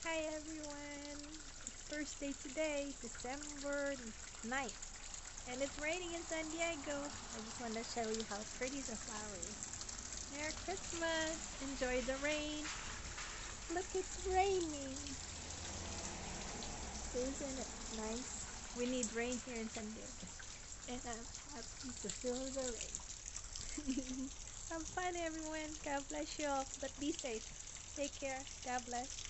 Hi everyone! It's first day today, December 9th, and it's raining in San Diego. I just want to show you how pretty the flowers. Merry Christmas! Enjoy the rain! Look, it's raining! Isn't it nice? We need rain here in San Diego, and I'm happy to feel the rain. Have fun everyone! God bless you all, but be safe. Take care. God bless.